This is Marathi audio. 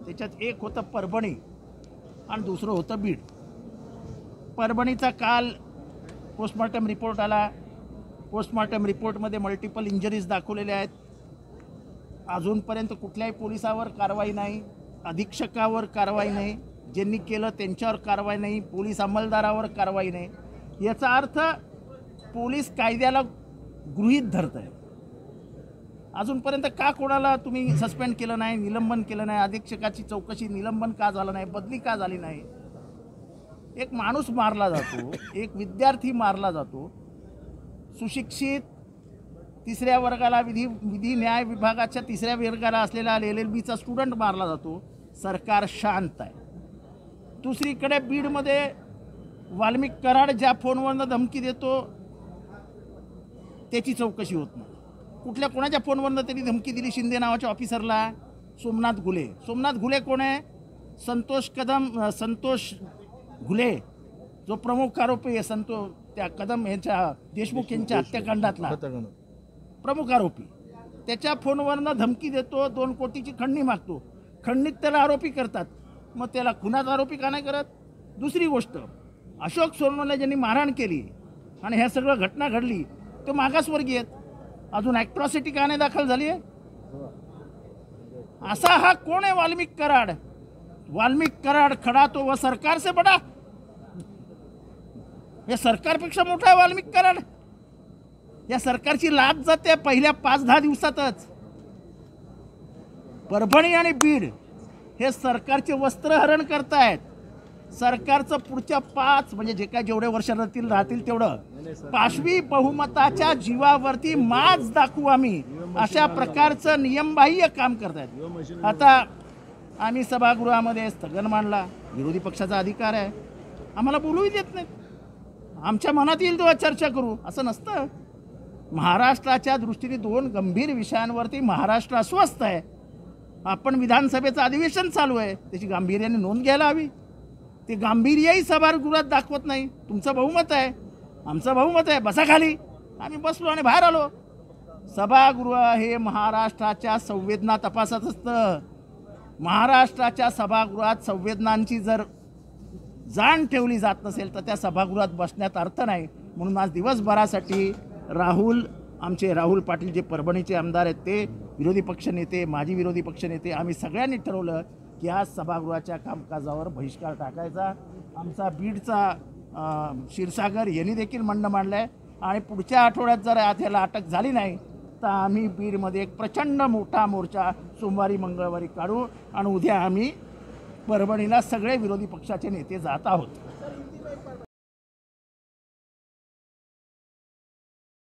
त्याच्यात एक होतं परभणी आणि दुसरं होतं बीड। परभणीचा काल पोस्टमॉर्टम रिपोर्ट आला। पोस्टमॉर्टम रिपोर्टमध्ये मल्टिपल इंजरीज दाखवलेल्या आहेत। अजूनपर्यंत कुठल्याही पोलिसावर कारवाई नाही, अधीक्षकावर कारवाई नाही, ज्यांनी केलं त्यांच्यावर कारवाई नाही, पोलीस अंमलदारावर कारवाई नाही। याचा अर्थ पोलीस कायद्याला गृहीत धरत आहे। अजूनपर्यंत का कोणाला तुम्ही सस्पेंड केलं नाही, निलंबन केलं नाही? अधीक्षकाची चौकशी, निलंबन का झालं नाही, बदली का झाली नाही? एक माणूस मारला जातो, एक विद्यार्थी मारला जातो, सुशिक्षित तिसऱ्या वर्गाला विधी न्याय विभागाच्या तिसऱ्या वर्गाला असलेला LLBचा स्टुडंट मारला जातो, सरकार शांत आहे। दुसरीकडे बीडमध्ये वाल्मिक कराड ज्या फोनवरनं धमकी देतो त्याची चौकशी होत नाही। कुठल्या कोणाच्या फोनवरनं त्यांनी धमकी दिली? शिंदे नावाच्या ऑफिसरला, सोमनाथ घुले। सोमनाथ घुले कोण आहे? संतोष घुले जो प्रमुख आरोपी आहे, त्या कदम यांच्या देशमुख यांच्या हत्याकांडातला प्रमुख आरोपी, त्याच्या फोनवरनं धमकी देतो, 2 कोटीची खंडणी मागतो। खंडणीत त्याला आरोपी करतात, मग त्याला खुनाचा आरोपी का नाही करत? दुसरी गोष्ट, अशोक सोनवणे ज्यांनी मारहाण केली आणि ह्या सगळं घटना घडली तो मागासवर्गीय आहेत, अजून ॲट्रॉसिटी का नाही दाखल झाली आहे? असा हा कोण आहे वाल्मिक कराड? वाल्मिक कराड खडा तो व सरकार से बडा, या सरकारपेक्षा मोठा आहे वाल्मिक कराड। या सरकारची लाच जाते पहिल्या 5-10 दिवसातच। परभणी आणि बीड हे सरकारचे वस्त्रहरण करतायत। सरकारचं पुढच्या 5 म्हणजे जे काय जेवढे वर्ष राहतील तेवढं 5वी बहुमताच्या जीवावरती माज दाखवू आम्ही, अशा प्रकारचं नियमबाह्य काम करतायत। आता आम्ही सभागृहामध्ये स्थगन मांडला, विरोधी पक्षाचा अधिकार आहे, आम्हाला बोलूही देत नाहीत। आमच्या मनात येईल तेव्हा चर्चा करू असं नसतं। महाराष्ट्राच्या दृष्टीने 2 गंभीर विषयांवरती महाराष्ट्र अस्वस्थ आहे। आपण विधानसभेचं अधिवेशन चालू आहे, त्याची गांभीर्याने नोंद घ्यायला हवी। ते गांभीर्यही सभागृहात दाखवत नाही। तुमचं बहुमत आहे, आमचं बहुमत आहे, बसा खाली। आम्ही बसलो आणि बाहेर आलो। सभागृह हे महाराष्ट्राच्या संवेदना तपासत असतं। महाराष्ट्राच्या सभागृहात संवेदनांची जर जाण ठेवली जात नसेल तर त्या सभागृहात बसण्यात अर्थ नाही। म्हणून आज दिवसभरासाठी आमचे राहुल पाटील जे परभणीचे आमदार आहेत, ते विरोधी पक्षनेते, माजी विरोधी पक्षनेते, आम्ही सगळ्यांनी ठरवलं की आज सभागृहाच्या कामकाजावर बहिष्कार टाकायचा। आमचा बीडचा क्षीरसागर यांनी देखील म्हणणं मांडलं आहे आणि पुढच्या आठवड्यात जर याला अटक झाली नाही तर आम्ही बीडमध्ये एक प्रचंड मोठा मोर्चा सोमवारी मंगळवारी काढू आणि उद्या आम्ही परभणीला सगळे विरोधी पक्षाचे नेते जात आहोत।